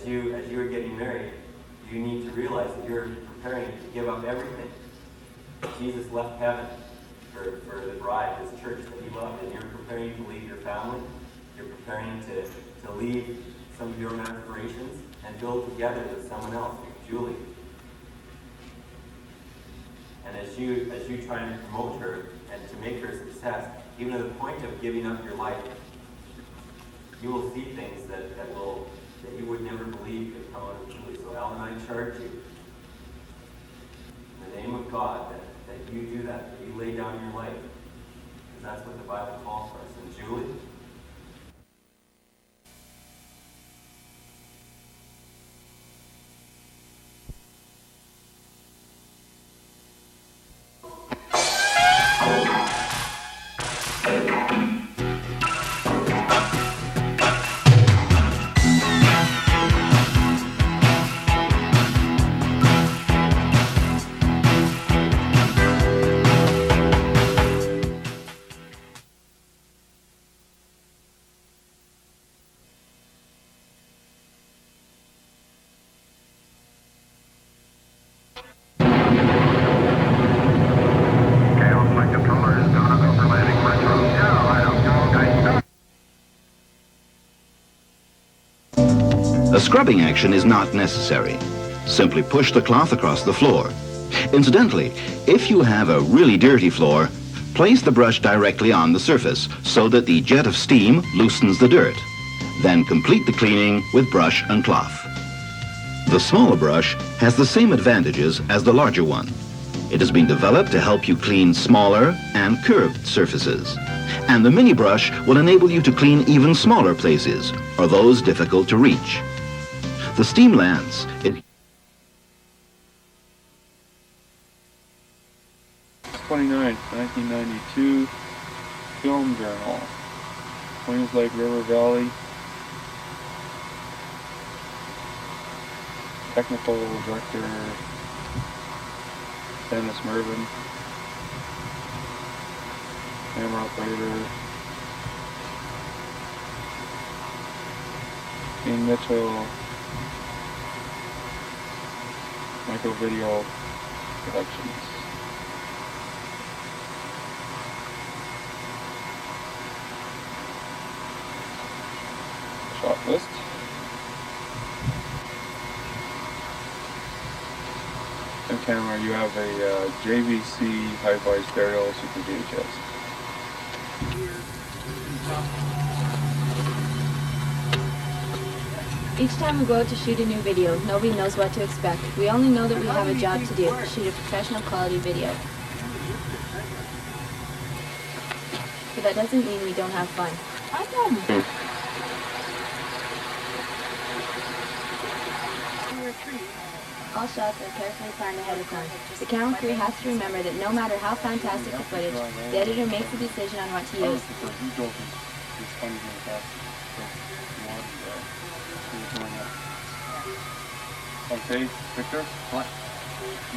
you are getting married, you need to realize that you're preparing to give up everything. Jesus left heaven for the bride, this church that he loved, and you're preparing to leave your family. You're preparing to leave some of your own aspirations and build together with someone else, like Julie. And as you try and promote her and to make her a success, even to the point of giving up your life, you will see things that you would never believe could come out of Julie. So Alan, I charge you, in the name of God, that you do that you lay down your life. Because that's what the Bible calls for us. And Julie, A scrubbing action is not necessary. Simply push the cloth across the floor. Incidentally, if you have a really dirty floor, place the brush directly on the surface so that the jet of steam loosens the dirt. Then complete the cleaning with brush and cloth. The smaller brush has the same advantages as the larger one. It has been developed to help you clean smaller and curved surfaces. And the mini brush will enable you to clean even smaller places, or those difficult to reach. The Steam Lance, it 29th, 1992, Film Journal, Queens Lake River Valley, Technical Director, Dennis Mervyn, Camera Operator, Dean Mitchell, Micro Video Productions. Shot list. And camera, you have a JVC Hi-Fi stereo Super VHS. Each time we go out to shoot a new video, nobody knows what to expect. We only know that we have a job to do, to shoot a professional quality video. But that doesn't mean we don't have fun. All shots are carefully planned ahead of time. The camera crew has to remember that no matter how fantastic the footage, the editor makes a decision on what to use. Okay, Victor? What? If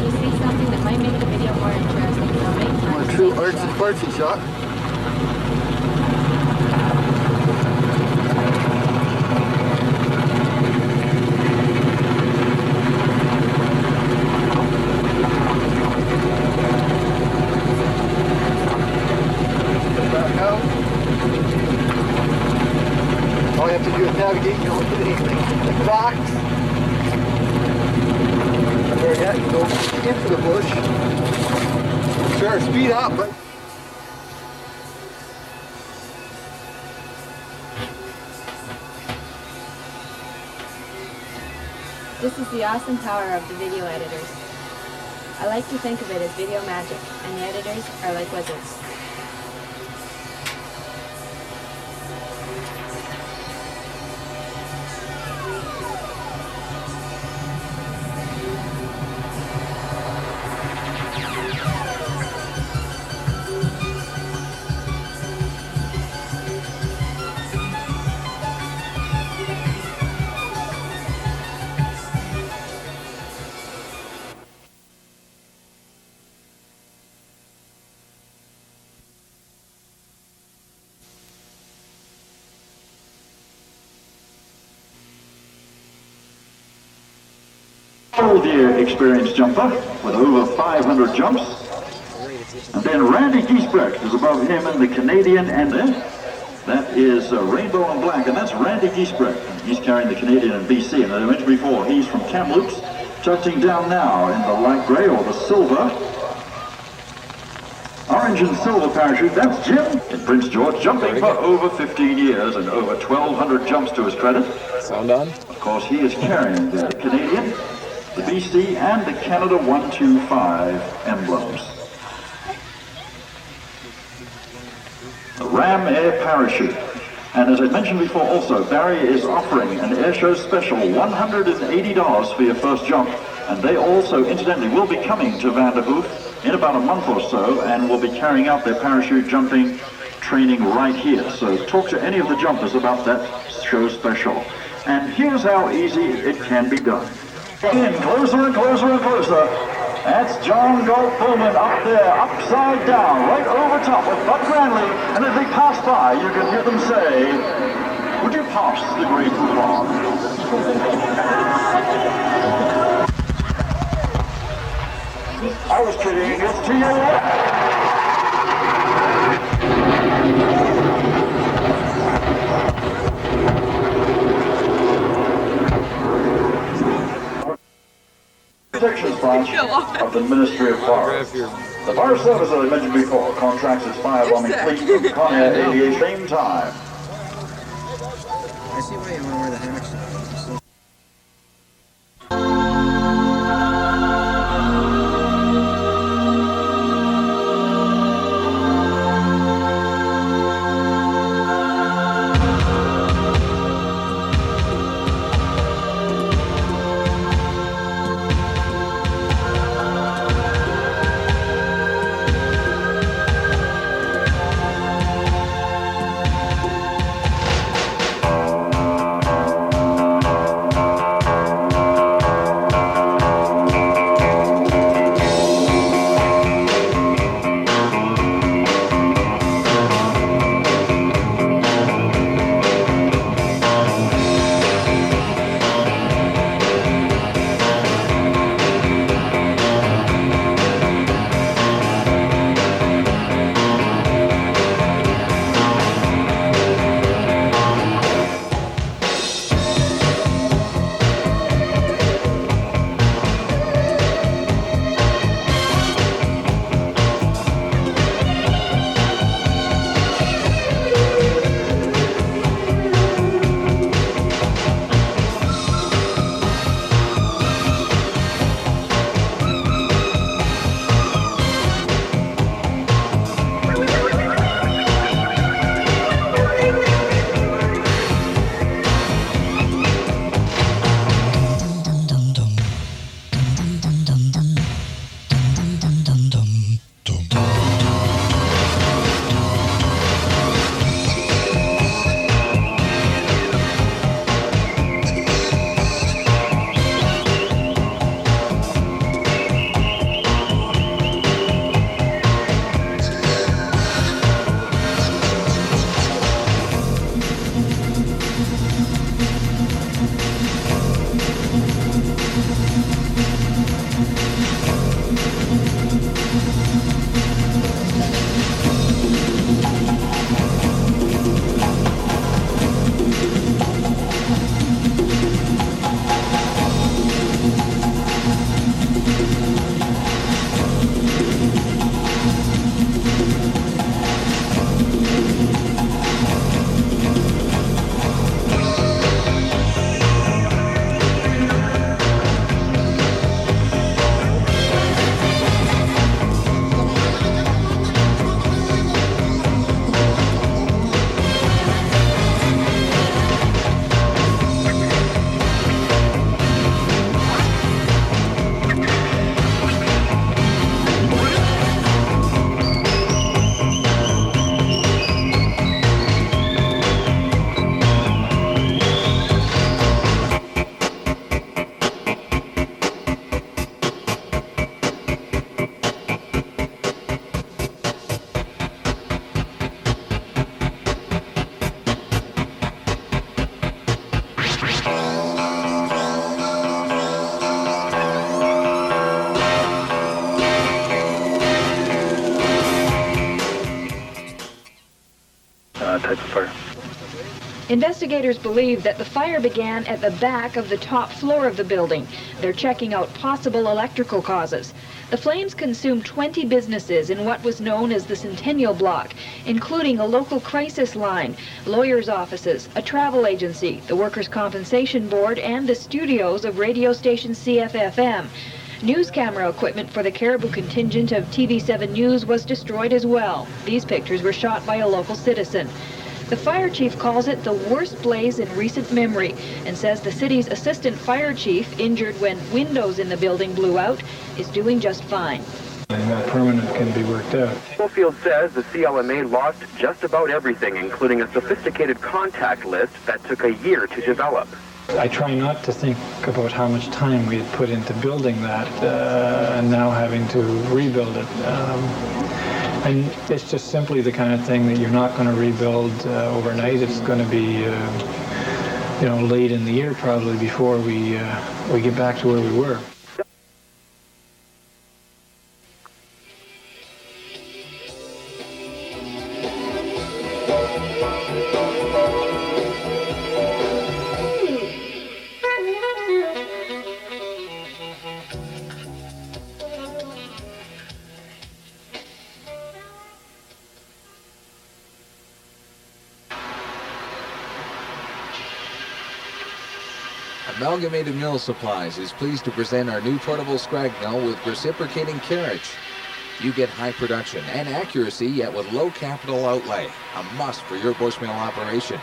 you see something that might make the video more interesting, they'll make time to True take the artsy shot. fartsy shot. All you have to do is navigate, you don't hit anything. The box. There you go into the bush. Sure, speed up, but This is the awesome power of the video editors. I like to think of it as video magic, and the editors are like wizards. 12-year experienced jumper with over 500 jumps. And then Randy Giesbrecht is above him in the Canadian ender. That is rainbow and black, and that's Randy Giesbrecht. He's carrying the Canadian in BC, and as I mentioned before, he's from Kamloops, touching down now in the light gray or the silver. Orange and silver parachute, that's Jim in Prince George, jumping for over 15 years and over 1,200 jumps to his credit. Sound on? Of course, he is carrying the Canadian, the BC, and the Canada 125 emblems. The Ram Air Parachute. And as I mentioned before also, Barry is offering an airshow special $180 for your first jump. And they also, incidentally, will be coming to Vanderhoof in about a month or so and will be carrying out their parachute jumping training right here. So talk to any of the jumpers about that show special. And here's how easy it can be done. In closer and closer and closer. That's John Galt Pullman up there, upside down, right over top with Bud Granley. And as they pass by, you can hear them say, "Would you pass the Grey Poupon?" I was kidding, it's to your left. Protection branch of the Ministry of Forest. The Forest Service, as I mentioned before, contracts its firebombing fleet from Conair Aviation same time. I see why you want to wear the hammock. Investigators believe that the fire began at the back of the top floor of the building. They're checking out possible electrical causes. The flames consumed 20 businesses in what was known as the Centennial Block, including a local crisis line, lawyers' offices, a travel agency, the Workers' Compensation Board, and the studios of radio station CFFM. News camera equipment for the Caribou contingent of TV7 News was destroyed as well. These pictures were shot by a local citizen. The fire chief calls it the worst blaze in recent memory and says the city's assistant fire chief, injured when windows in the building blew out, is doing just fine. And that permanent can be worked out. Schofield says the CLMA lost just about everything, including a sophisticated contact list that took a year to develop. I try not to think about how much time we had put into building that and now having to rebuild it. And it's just simply the kind of thing that you're not going to rebuild overnight. It's going to be, late in the year probably before we get back to where we were. Amalgamated Mill Supplies is pleased to present our new portable scrag mill with reciprocating carriage. You get high production and accuracy, yet with low capital outlay. A must for your Bushmill operation.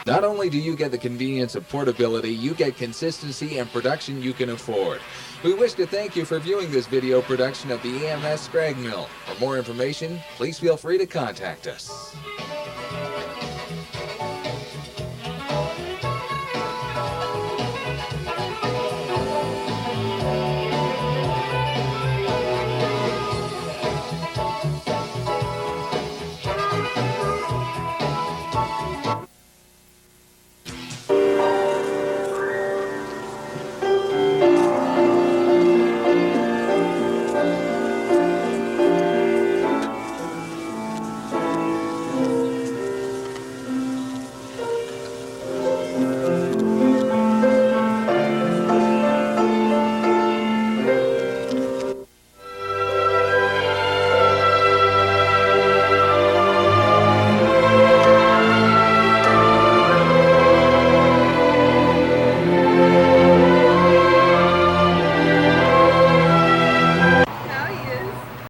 Not only do you get the convenience of portability, you get consistency and production you can afford. We wish to thank you for viewing this video production of the EMS Scrag Mill. For more information, please feel free to contact us.